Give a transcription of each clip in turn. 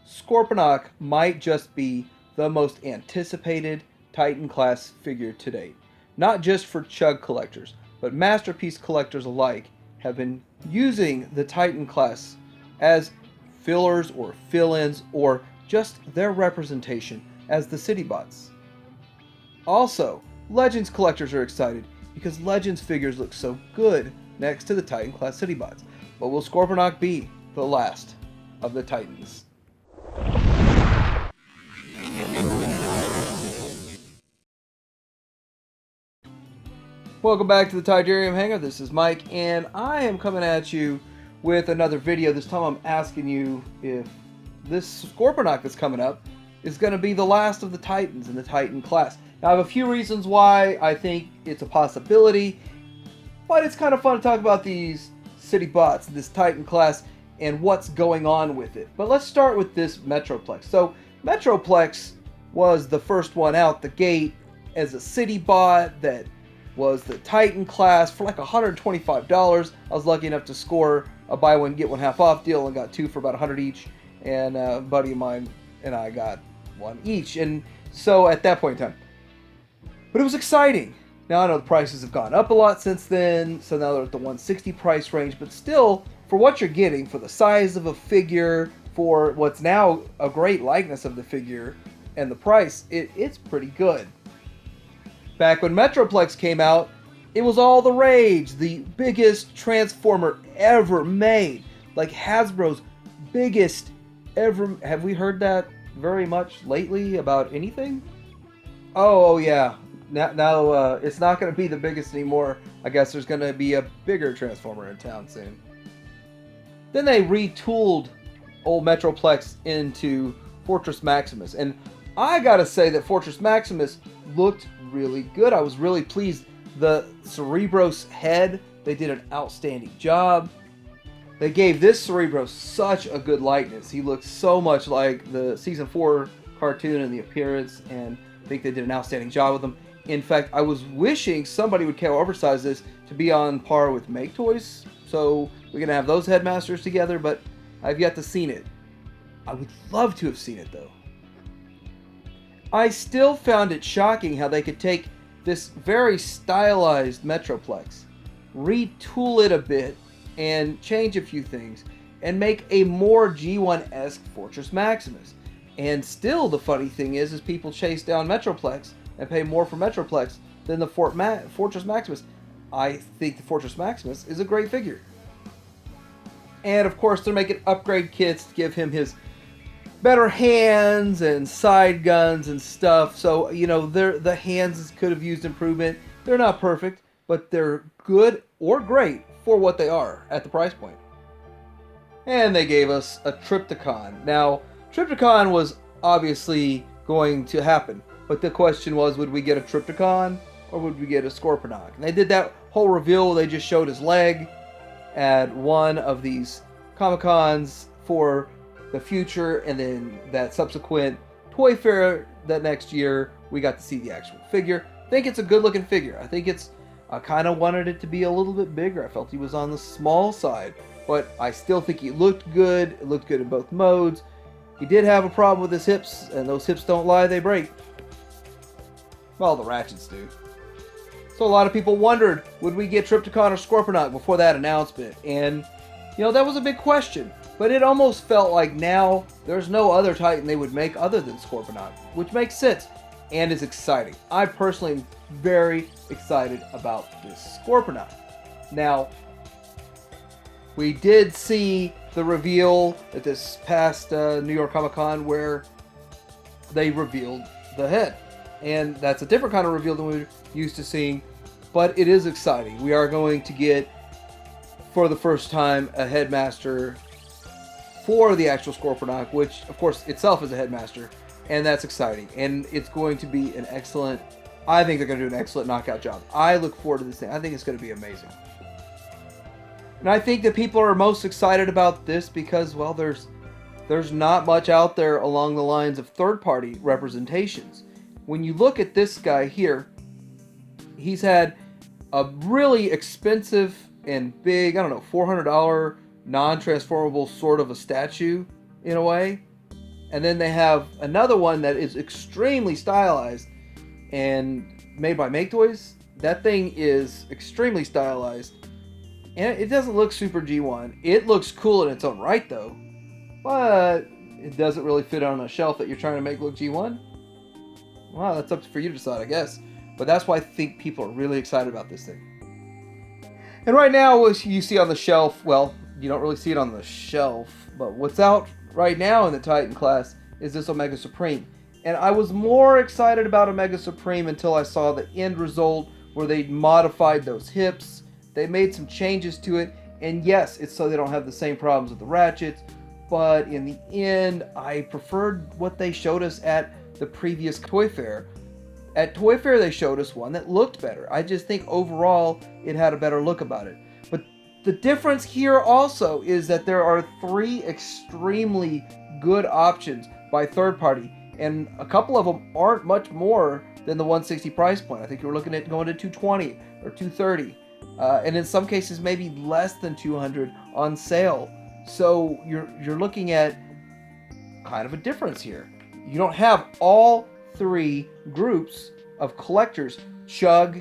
Scorponok might just be the most anticipated Titan class figure to date. Not just for chug collectors, but masterpiece collectors alike have been using the Titan class as fillers or fill-ins or just their representation as the city bots. Also, Legends collectors are excited because Legends figures look so good next to the Titan class city bots. But will Scorponok be the last of the Titans? Welcome back to the Tidarium Hangout. This is Mike, and I am coming at you with another video. This time I'm asking you if this Scorponok that's coming up is going to be the last of the Titans in the Titan class. Now, I have a few reasons why I think it's a possibility, but it's kind of fun to talk about these city bots, this Titan class, and what's going on with it. But let's start with this Metroplex. So, Metroplex was the first one out the gate as a city bot that was the Titan class for like $125. I was lucky enough to score a buy one get one half off deal and got two for about 100 each. And a buddy of mine and I got one each. And so at that point in time, but it was exciting. Now I know the prices have gone up a lot since then, so now they're at the 160 price range. But still, for what you're getting, for the size of a figure, for what's now a great likeness of the figure, and the price, it's pretty good. Back when Metroplex came out, it was all the rage. The biggest Transformer ever made. Like Hasbro's biggest ever. Have we heard that very much lately about anything? Oh yeah. Now it's not going to be the biggest anymore. I guess there's going to be a bigger Transformer in town soon. Then they retooled old Metroplex into Fortress Maximus. And I gotta say that Fortress Maximus looked really good. I was really pleased. The Cerebros head, they did an outstanding job. They gave this Cerebros such a good likeness. He looks so much like the Season 4 cartoon in the appearance, and I think they did an outstanding job with him. In fact, I was wishing somebody would oversize this to be on par with Make Toys, so we're going to have those headmasters together, but I've yet to seen it. I would love to have seen it, though. I still found it shocking how they could take this very stylized Metroplex, retool it a bit, and change a few things, and make a more G1-esque Fortress Maximus. And still, the funny thing is people chase down Metroplex and pay more for Metroplex than the Fortress Maximus. I think the Fortress Maximus is a great figure. And of course, they're making upgrade kits to give him his better hands and side guns and stuff. So, you know, the hands could have used improvement. They're not perfect, but they're good or great for what they are at the price point. And they gave us a Trypticon. Now, Trypticon was obviously going to happen, but the question was, would we get a Trypticon or would we get a Scorponok? And they did that whole reveal. They just showed his leg at one of these Comic-Cons for the future, and then that subsequent Toy Fair that next year, we got to see the actual figure. I think it's a good looking figure. I kind of wanted it to be a little bit bigger. I felt he was on the small side, but I still think he looked good. It looked good in both modes. He did have a problem with his hips, and those hips don't lie, they break. Well, the ratchets do. So a lot of people wondered, would we get Trypticon or Scorponok before that announcement? And, you know, that was a big question. But it almost felt like now there's no other Titan they would make other than Scorponok, which makes sense and is exciting. I personally am very excited about this Scorponok. Now, we did see the reveal at this past New York Comic Con where they revealed the head. And that's a different kind of reveal than we're used to seeing, but it is exciting. We are going to get, for the first time, a headmaster for the actual Scorponok, which of course itself is a headmaster, and that's exciting. And it's going to be an excellent, I think they're going to do an excellent knockout job. I look forward to this thing. I think it's going to be amazing. And I think that people are most excited about this because, well, there's not much out there along the lines of third-party representations. When you look at this guy here, he's had a really expensive and big, I don't know, $400 non-transformable sort of a statue in a way. And then they have another one that is extremely stylized and made by Make Toys. That thing is extremely stylized. And it doesn't look super G1. It looks cool in its own right, though. But it doesn't really fit on a shelf that you're trying to make look G1. Well, that's up for you to decide, I guess. But that's why I think people are really excited about this thing. And right now, what you see on the shelf, well, you don't really see it on the shelf, but what's out right now in the Titan class is this Omega Supreme. And I was more excited about Omega Supreme until I saw the end result where they modified those hips. They made some changes to it, and yes, it's so they don't have the same problems with the ratchets, but in the end, I preferred what they showed us at the previous Toy Fair. At Toy Fair, they showed us one that looked better. I just think overall, it had a better look about it. But the difference here also is that there are 3 extremely good options by third party, and a couple of them aren't much more than the 160 price point. I think you're looking at going to 220 or 230, and in some cases maybe less than 200 on sale. So you're looking at kind of a difference here. You don't have all 3 groups of collectors, Chug,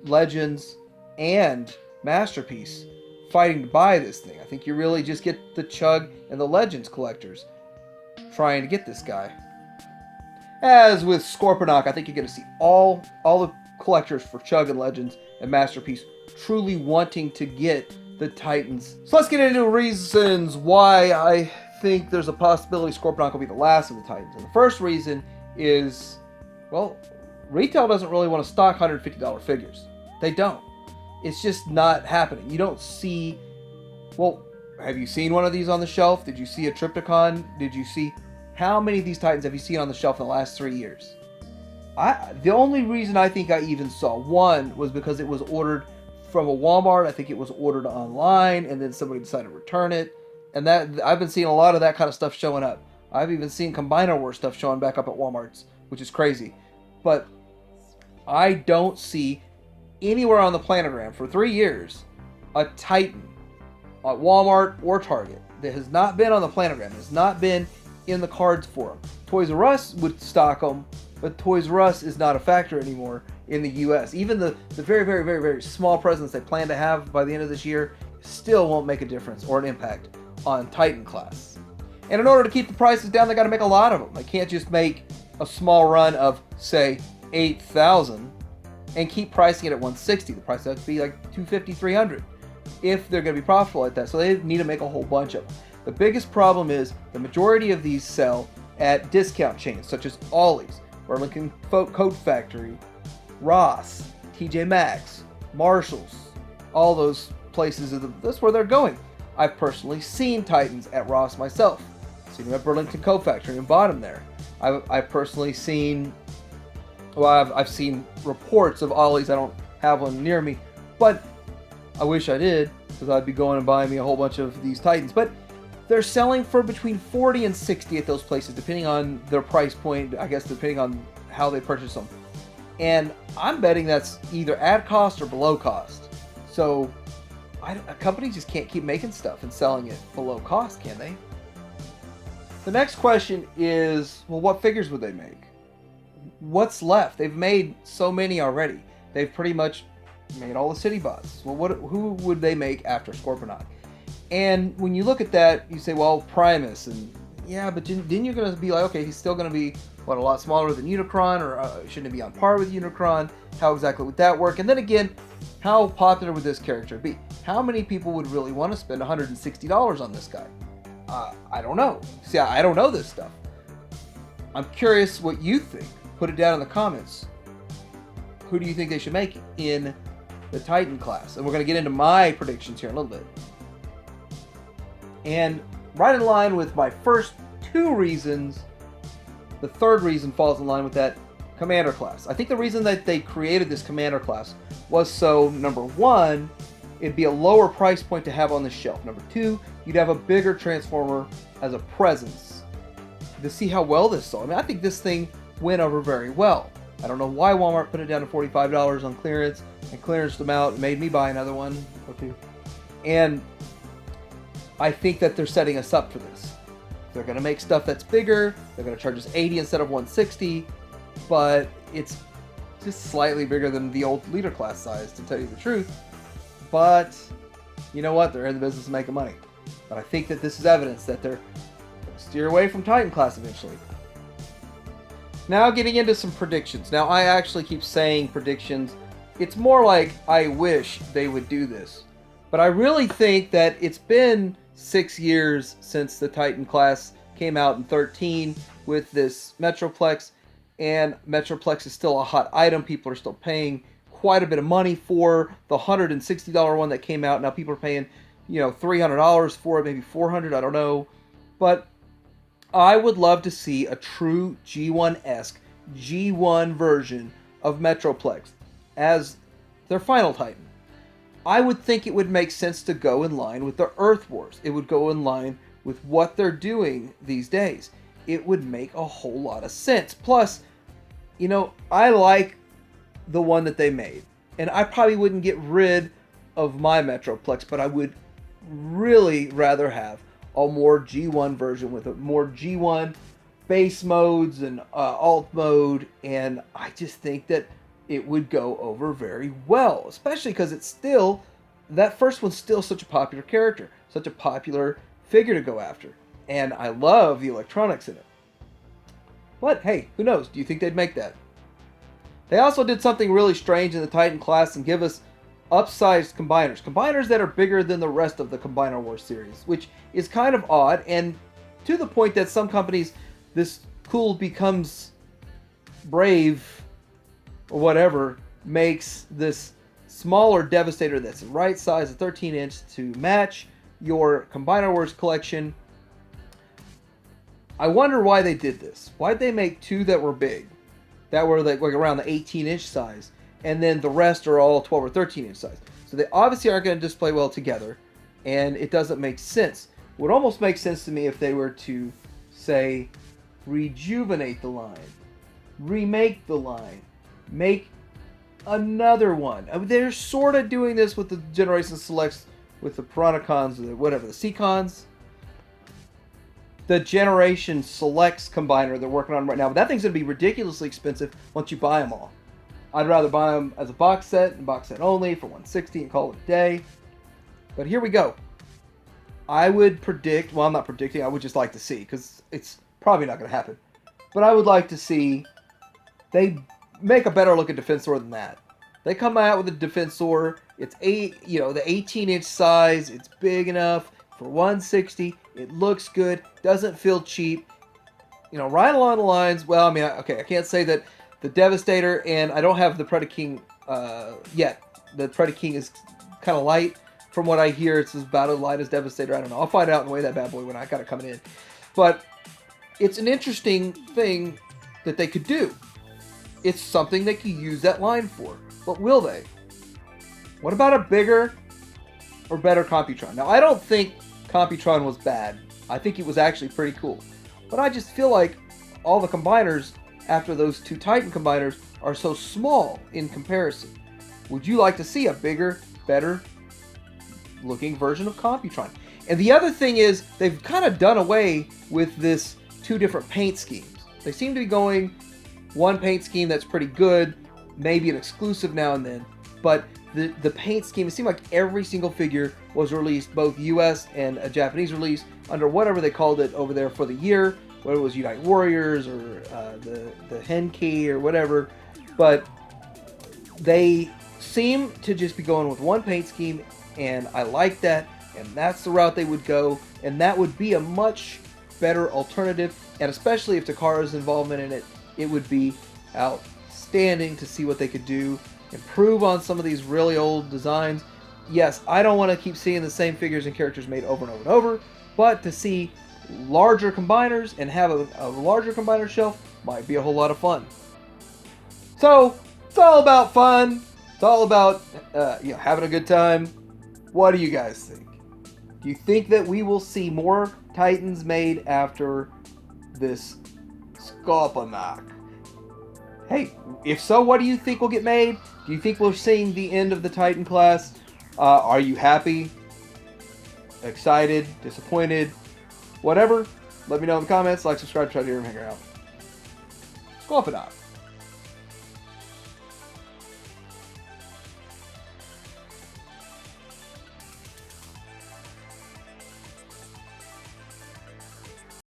Legends, and Masterpiece, fighting to buy this thing. I think you really just get the Chug and the Legends collectors trying to get this guy. As with Scorponok, I think you're going to see all the collectors for Chug and Legends and Masterpiece truly wanting to get the Titans. So let's get into reasons why I think there's a possibility Scorponok will be the last of the Titans. And the first reason is, well, retail doesn't really want to stock $150 figures. They don't. It's just not happening. You don't see, well, have you seen one of these on the shelf? Did you see a Triptychon? Did you see, how many of these Titans have you seen on the shelf in the last 3 years? The only reason I think I even saw one was because it was ordered from a Walmart. I think it was ordered online, and then somebody decided to return it. And that, I've been seeing a lot of that kind of stuff showing up. I've even seen Combiner War stuff showing back up at Walmart's, which is crazy. But I don't see anywhere on the planogram for 3 years a Titan at Walmart or Target that has not been on the planogram, has not been in the cards for them. Toys R Us would stock them, but Toys R Us is not a factor anymore in the US. Even the very, very, very, very small presence they plan to have by the end of this year still won't make a difference or an impact on Titan class. And in order to keep the prices down, they got to make a lot of them. They can't just make a small run of, say, 8,000 and keep pricing it at 160. The price has to be like 250, 300 if they're going to be profitable at that. So they need to make a whole bunch of them. The biggest problem is the majority of these sell at discount chains such as Ollie's, Burlington Coat Factory, Ross, TJ Maxx, Marshalls. All those places, that's where they're going. I've personally seen Titans at Ross myself. Seen them at Burlington Coat Factory and bought them there. I've personally seen, well, I've seen reports of Ollie's. I don't have one near me, but I wish I did, because I'd be going and buying me a whole bunch of these Titans. But they're selling for between 40 and 60 at those places, depending on their price point, I guess, depending on how they purchase them. And I'm betting that's either at cost or below cost. So a company just can't keep making stuff and selling it below cost, can they? The next question is, well, what figures would they make? What's left? They've made so many already. They've pretty much made all the city bots. Well, who would they make after Scorponok? And when you look at that, you say, well, Primus, and yeah, but then you're going to be like, okay, he's still going to be, what, a lot smaller than Unicron, or shouldn't it be on par with Unicron? How exactly would that work? And then again, how popular would this character be? How many people would really want to spend $160 on this guy? I don't know. See, I don't know this stuff. I'm curious what you think. Put it down in the comments. Who do you think they should make in the Titan class? And we're going to get into my predictions here in a little bit. And right in line with my first 2 reasons, the third reason falls in line with that, Commander class. I think the reason that they created this Commander class was so, number 1, it'd be a lower price point to have on the shelf. Number 2, you'd have a bigger Transformer as a presence. To see how well this sold. I mean, I think this thing went over very well. I don't know why Walmart put it down to $45 on clearance and clearanced them out and made me buy another one or 2. And I think that they're setting us up for this. They're going to make stuff that's bigger. They're going to charge us 80 instead of 160, but it's just slightly bigger than the old leader class size, to tell you the truth. But you know what? They're in the business of making money. But I think that this is evidence that they're going to steer away from Titan class eventually. Now getting into some predictions. Now I actually keep saying predictions. It's more like I wish they would do this. But I really think that it's been 6 years since the Titan class came out in 13 with this Metroplex, and Metroplex is still a hot item. People are still paying quite a bit of money for the $160 one that came out. Now people are paying, $300 for it, maybe $400, I don't know. But I would love to see a true G1-esque G1 version of Metroplex as their final Titan. I would think it would make sense to go in line with the Earth Wars. It would go in line with what they're doing these days. It would make a whole lot of sense. Plus, I like the one that they made. And I probably wouldn't get rid of my Metroplex, but I would really rather have a more G1 version with a more G1 base modes and alt mode. And I just think that it would go over very well, especially because it's still, that first one's still such a popular character, such a popular figure to go after. And I love the electronics in it. But hey, who knows? Do you think they'd make that? They also did something really strange in the Titan class and give us upsized combiners. Combiners that are bigger than the rest of the Combiner Wars series, which is kind of odd, and to the point that some companies, this cool becomes brave or whatever, makes this smaller Devastator that's the right size, a 13-inch, to match your Combiner Wars collection. I wonder why they did this. Why'd they make two that were big, that were like around the 18-inch size, and then the rest are all 12 or 13-inch size? So they obviously aren't going to display well together, and it doesn't make sense. It would almost make sense to me if they were to, say, rejuvenate the line, remake the line, make another one. I mean, they're sort of doing this with the Generation Selects, with the Piranacons, or whatever, the Seacons. The Generation Selects combiner they're working on right now, but that thing's going to be ridiculously expensive once you buy them all. I'd rather buy them as a box set, and box set only, for $160 and call it a day. But here we go. I would predict, well, I'm not predicting, I would just like to see, because it's probably not going to happen. But I would like to see they make a better looking Defensor than that. They come out with a Defensor, it's the 18-inch size, it's big enough for $160, it looks good, doesn't feel cheap. Right along the lines, well, I mean, okay, I can't say that the Devastator, and I don't have the Predaking yet. The Predaking is kind of light. From what I hear, it's about as light as Devastator. I don't know. I'll find out and weigh that bad boy when I got it coming in. But it's an interesting thing that they could do. It's something they could use that line for. But will they? What about a bigger or better Computron? Now, I don't think Computron was bad. I think it was actually pretty cool. But I just feel like all the combiners after those two Titan combiners are so small in comparison. Would you like to see a bigger, better looking version of Computron? And the other thing is, they've kind of done away with this two different paint schemes. They seem to be going one paint scheme that's pretty good, maybe an exclusive now and then, but the paint scheme, it seemed like every single figure was released, both US and a Japanese release, under whatever they called it over there for the year, whether it was Unite Warriors or the Henkei or whatever. But they seem to just be going with one paint scheme, and I like that, and that's the route they would go, and that would be a much better alternative, and especially if Takara's involvement in it, it would be outstanding to see what they could do, improve on some of these really old designs. Yes, I don't want to keep seeing the same figures and characters made over and over and over, but to see larger combiners and have a larger combiner shelf might be a whole lot of fun. So, it's all about fun. It's all about having a good time. What do you guys think? Do you think that we will see more Titans made after this Scorponok? Hey, if so, what do you think will get made? Do you think we're seeing the end of the Titan class? Are you happy? Excited? Disappointed? Whatever? Let me know in the comments. Like, subscribe, try to hear him hang out. Scorponok.